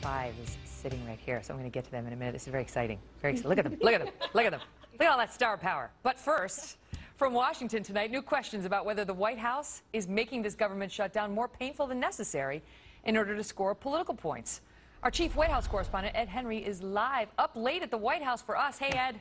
5 is sitting right here, so I'm going to get to them in a minute. This is very exciting. Very exciting. Look at them. Look at them. Look at them. Look at all that star power. But first, from Washington tonight, new questions about whether the White House is making this government shutdown more painful than necessary in order to score political points. Our chief White House correspondent, Ed Henry, is live up late at the White House for us. Hey, Ed.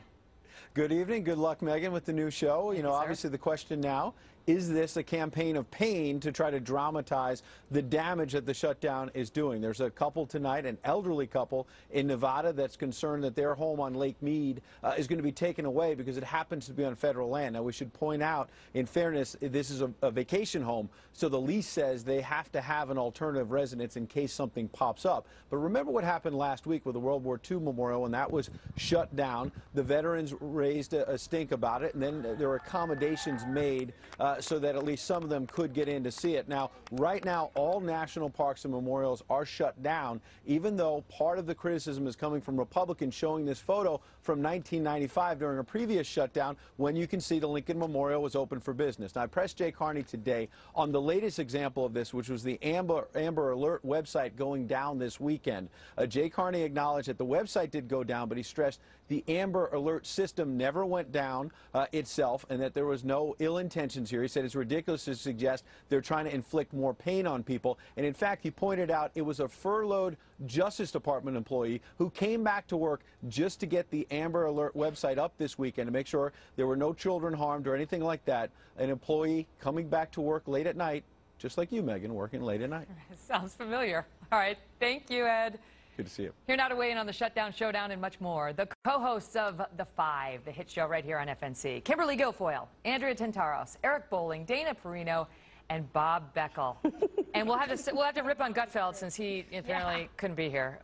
Good evening. Good luck, Megyn, with the new show. You know, obviously the question now, is this a campaign of pain to try to dramatize the damage that the shutdown is doing? There's a couple tonight, an elderly couple in Nevada, that's concerned that their home on Lake Mead is going to be taken away because it happens to be on federal land. Now, we should point out, in fairness, this is a vacation home, so the lease says they have to have an alternative residence in case something pops up. But remember what happened last week with the World War II Memorial, when that was shut down. The veterans raised a stink about it, and then there were accommodations made so that at least some of them could get in to see it. Now, right now, all national parks and memorials are shut down, even though part of the criticism is coming from Republicans showing this photo from 1995 during a previous shutdown, when you can see the Lincoln Memorial was open for business. Now, I pressed Jay Carney today on the latest example of this, which was the Amber Alert website going down this weekend. Jay Carney acknowledged that the website did go down, but he stressed the Amber Alert system never went down itself, and that there was no ill intentions here. He said it's ridiculous to suggest they're trying to inflict more pain on people. And in fact, he pointed out it was a furloughed Justice Department employee who came back to work just to get the Amber Alert website up this weekend to make sure there were no children harmed or anything like that. An employee coming back to work late at night, just like you, Megyn, working late at night. Sounds familiar. All right. Thank you, Ed. Good to see you. Here now to weigh in on the shutdown, showdown, and much more, the co-hosts of The Five, the hit show right here on FNC. Kimberly Guilfoyle, Andrea Tantaros, Eric Bolling, Dana Perino, and Bob Beckel. And we'll have to rip on Gutfeld since he apparently couldn't be here.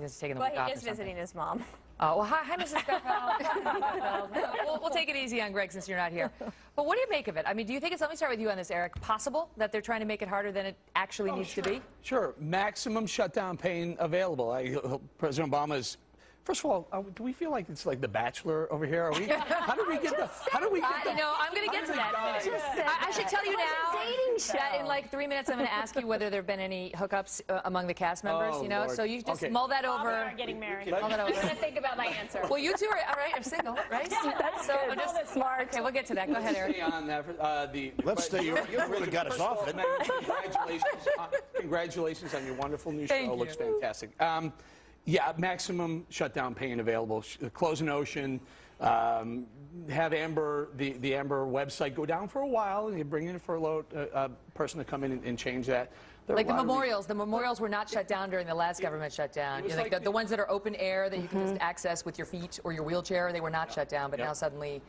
He's taking the week off. Well, he is visiting his mom. Well, hi, Mrs. Gutfeld. We'll take it easy on Greg since you're not here. But what do you make of it? I mean, do you think it's, let me start with you on this, Eric, possible that they're trying to make it harder than it actually needs to be? Sure. Maximum shutdown pain available. President Obama's. First of all, do we feel like it's like The Bachelor over here? Are we? How do we get the? No, I'm going to get to that. I should tell you now that in like 3 minutes I'm going to ask you whether there have been any hookups among the cast members. Oh, you know, Lord. so you just mull that over. Bob and I are getting married. Mull that over. I'm going to think about my answer. Well, you two are single, right? That's so just smart. Okay, we'll get to that. Go ahead, Eric. On that, Let's stay. You really got us off it. Congratulations on your wonderful new Thank show. you. Looks fantastic. Yeah, maximum shutdown pain available. Close an ocean. Have Amber, the Amber website go down for a while, and you bring in a furloughed person to come in and change that. Like the memorials were not shut down during the last government shutdown. You know, like the ones that are open air that you can just access with your feet or your wheelchair, they were not shut down, but now suddenly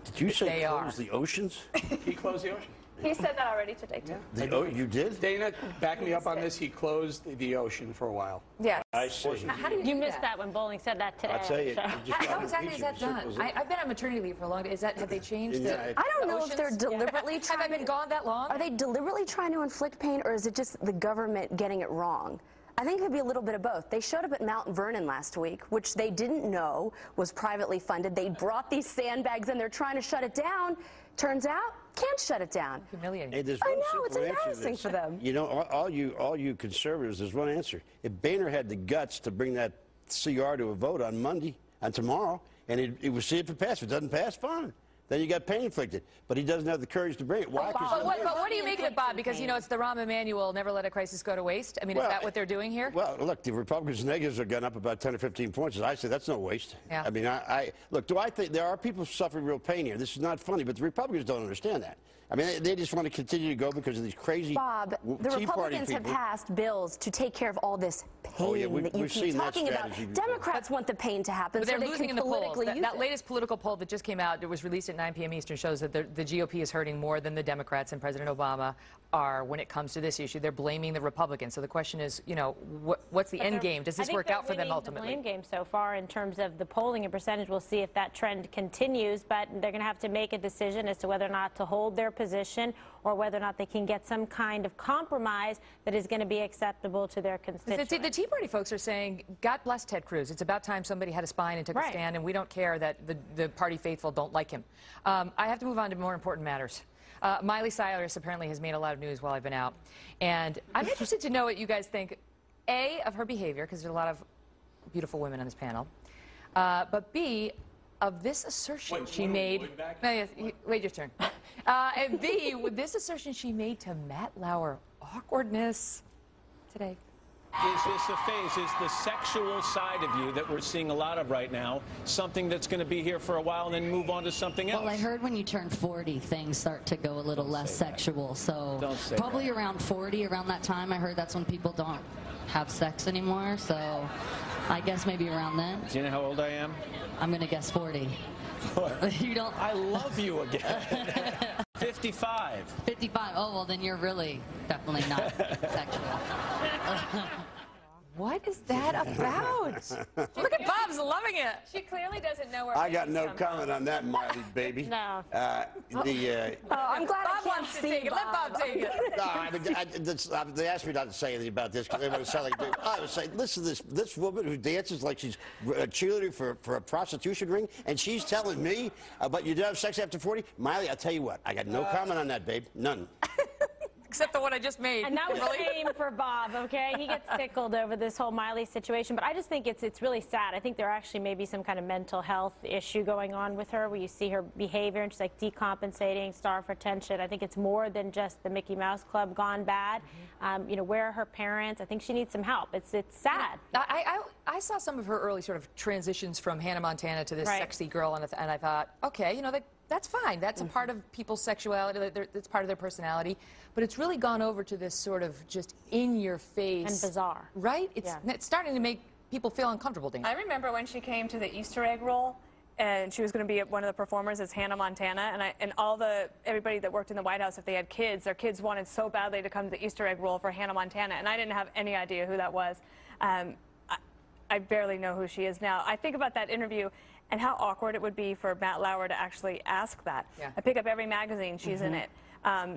Did you say they close the oceans? He closed the ocean. He said that already today, too. You did? Dana, back me up on this. He closed the ocean for a while. Yes. I see. How do you do missed that when Bolling said that today. I'll tell you. How exactly is that done? I've been on maternity leave for a long time. Have they changed Yeah, the I don't know oceans? if they're deliberately trying. Have I been gone that long? Are they deliberately trying to inflict pain, or is it just the government getting it wrong? I think it could be a little bit of both. They showed up at Mount Vernon last week, which they didn't know was privately funded. They brought these sandbags in. They're trying to shut it down. Turns out, can't shut it down. Humiliating. Hey, there's I one know, it's simple answer to embarrassing this. for them. You know, all you conservatives, there's one answer. If Boehner had the guts to bring that CR to a vote on Monday and tomorrow, and it would see if it passed. If it doesn't pass, fine. Then you got pain inflicted. But he doesn't have the courage to bring it. Why? But what do you make of it, Bob? Because, you know, it's the Rahm Emanuel, never let a crisis go to waste. I mean, is that what they're doing here? Well, look, the Republicans' negatives have gone up about 10 or 15 points. As I say, that's no waste. Yeah. I mean, look, do I think there are people suffering real pain here? This is not funny, but the Republicans don't understand that. I mean, they just want to continue to go because of these crazy Bob, the Tea Party Republicans have people. passed bills to take care of all this pain that you we've keep seen that talking about. strategy before. Democrats want the pain to happen, But so they're they losing can in the polls. politically use That it. latest political poll that just came out, it was released at 9 p.m. Eastern, shows that the GOP is hurting more than the Democrats and President Obama are when it comes to this issue. They're blaming the Republicans. So the question is, you know, what's the end game? Does this work out for them ultimately? The blame game so far in terms of the polling and percentage. We'll see if that trend continues, but they're going to have to make a decision as to whether or not to hold their position or whether or not they can get some kind of compromise that is going to be acceptable to their constituents. The Tea Party folks are saying, God bless Ted Cruz. It's about time somebody had a spine and took a stand, and we don't care that the party faithful don't like him. I have to move on to more important matters. Miley Cyrus apparently has made a lot of news while I've been out. And I'm interested to know what you guys think A, of her behavior, because there's a lot of beautiful women on this panel, but B, of this assertion she made. Wait your turn. And B, with this assertion she made to Matt Lauer, awkwardness today. Is this a phase? Is the sexual side of you that we're seeing a lot of right now something that's going to be here for a while and then move on to something else? Well, I heard when you turn 40, things start to go a little less sexual. So probably around 40, around that time, I heard that's when people don't have sex anymore. So I guess maybe around then. Do you know how old I am? I'm going to guess 40. You don't. I love you again. 55. 55. Oh, well, then you're really definitely not sexual. What is that about? Look at Bob's loving it. She clearly doesn't know where I got no comment on that, Miley, baby. No. I'm glad Bob wants to take it. Let Bob take it. No, they asked me not to say anything about this because they want to sound like I was saying, listen to this woman who dances like she's a cheerleader for a prostitution ring, and she's telling me about you don't have sex after 40? Miley, I'll tell you what, I got no comment on that, babe. None. Except the one I just made. And that was same for Bob, okay? He gets tickled over this whole Miley situation, but I just think it's really sad. I think there actually may be some kind of mental health issue going on with her where you see her behavior and she's like decompensating, starved for attention. I think it's more than just the Mickey Mouse Club gone bad. You know, where are her parents? I think she needs some help. It's sad. I saw some of her early sort of transitions from Hannah Montana to this sexy girl, and I thought, okay, you know, that's fine. That's a part of people's sexuality. That's part of their personality. But it's really gone over to this sort of just in-your-face. And bizarre. Right? It's starting to make people feel uncomfortable. I remember when she came to the Easter egg roll, and she was going to be one of the performers as Hannah Montana, and everybody that worked in the White House, if they had kids, their kids wanted so badly to come to the Easter egg roll for Hannah Montana, and I didn't have any idea who that was. I barely know who she is now. I think about that interview and how awkward it would be for Matt Lauer to actually ask that. Yeah. I pick up every magazine, she's in it.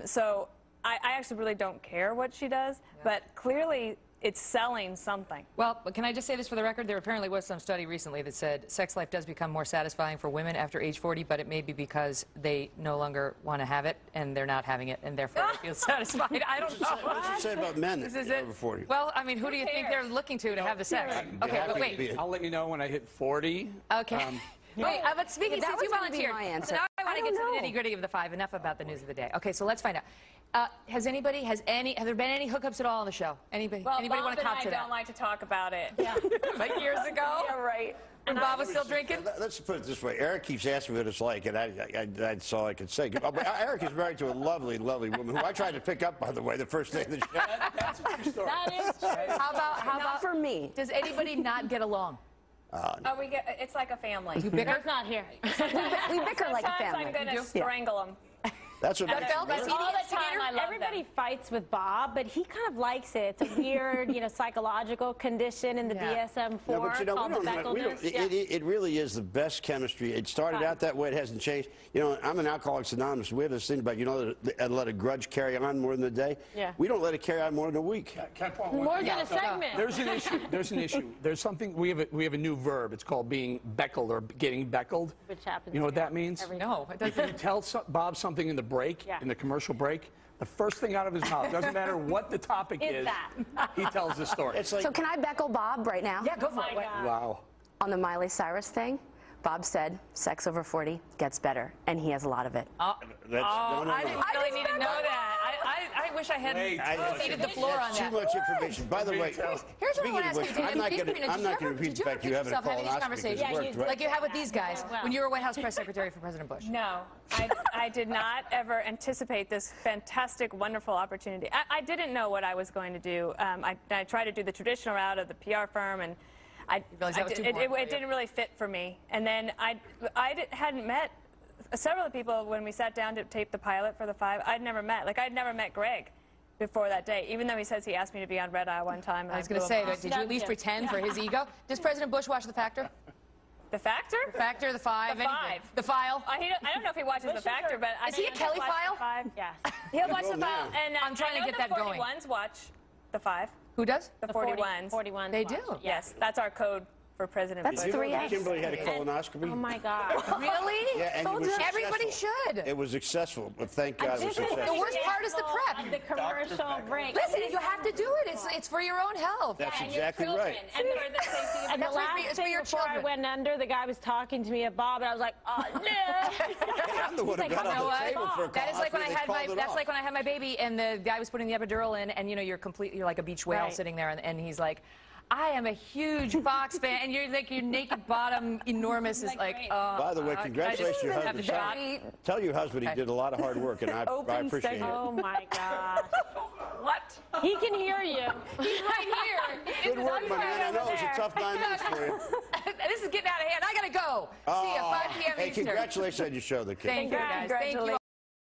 So I actually really don't care what she does, but clearly it's selling something. Well, can I just say this for the record? There apparently was some study recently that said sex life does become more satisfying for women after age 40, but it may be because they no longer want to have it, and they're not having it, and therefore they feel satisfied. I don't know. What does it say about men over 40? Well, I mean, who do you think they're looking to have the sex? Okay, but wait. I'll let you know when I hit 40. Okay. Wait, but speaking, since you volunteered, so now I want to get to the nitty-gritty of the five. Enough about the news of the day. Okay, so let's find out. Have there been any hookups at all on the show? Anybody want to capture that? I don't like to talk about it. Yeah. Like years ago? Yeah, right. When Bob was still drinking? Let's put it this way. Eric keeps asking me what it's like, and that's all I can say. Eric is married to a lovely, lovely woman who I tried to pick up, by the way, the first day of the show. That's a true story. That is true. How about Not for me. Does anybody not get along? It's like a family. You bicker? Eric's not here. We bicker like a family. Sometimes I'm going to strangle them. That's what makes all the time I love Everybody them. fights with Bob, but he kind of likes it. It's a weird, psychological condition in the DSM-4 called the Beckelness. It really is the best chemistry. It started out that way. It hasn't changed. You know, I'm an Alcoholics Anonymous. We have this thing about, let a grudge carry on more than a day. Yeah. We don't let it carry on more than a week. More than a segment. There's an issue. There's an issue. There's something. We have a new verb. It's called being Beckeled or getting Beckeled. Which happens. You know what that means? No, it If doesn't. you tell Bob something in the break, in the commercial break, the first thing out of his mouth, doesn't matter what the topic is, he tells the story. It's like, So can I Beckle Bob right now? Yeah, go for it. Wow. On the Miley Cyrus thing, Bob said sex over 40 gets better, and he has a lot of it. I didn't really need to know that. I wish I had ceded the floor on that. too much information. By the way, Here's what I want to ask you. I'm not going to repeat the fact you haven't a colonoscopy because it worked, right? Like you have with these guys when you were White House press secretary for President Bush. No, I did not ever anticipate this fantastic, wonderful opportunity. I didn't know what I was going to do. I tried to do the traditional route of the PR firm, and it didn't really fit for me. And then I hadn't met several of the people when we sat down to tape the pilot for the 5. I'd never met. Like, I'd never met Greg before that day, even though he says he asked me to be on Red Eye one time. I was going to say, did you at least pretend for his ego? Does President Bush watch The Factor? The Factor? The Factor, The Five? The Five. The File? I don't know if he watches The Factor, but Is he a Kelly File? Yes. He'll watch The File. And I'm trying to get that going. The 41s watch The 5. Who does? The 41s. 41. They do. Yes, that's our code for President That's Bush. 3 Fs. Kimberly had a colonoscopy. Oh my God. Really? Yeah, and Told it was you. Everybody successful. should. It was successful, but thank God it was The successful. worst part is the prep. Of the commercial break. Listen, you have to do it. It's for your own health. That's and your exactly children, right. And for the safety of the That's last it's for thing your before I children. went under, the guy was talking to me at Bob, and I was like, oh, no. Hey, I'm the one who like, got you know on the what? table for a That is like when I had my. That's like when I had my baby, and the guy was putting the epidural in, and you're like a beach whale Right. sitting there, and he's like, I am a huge Fox fan, and you're like your naked bottom, enormous is like. By the way, congratulations to your I just have husband. to Tell your husband he did a lot of hard work, and I appreciate it. Oh, my gosh. What? He can hear you. He's right here. Good work, my man. I know it was a tough 9 months for you. This is getting out of hand. I gotta go. See you 5 p.m. Hey, Eastern. congratulations on your show, The Kid. Thank you, guys. Thank you.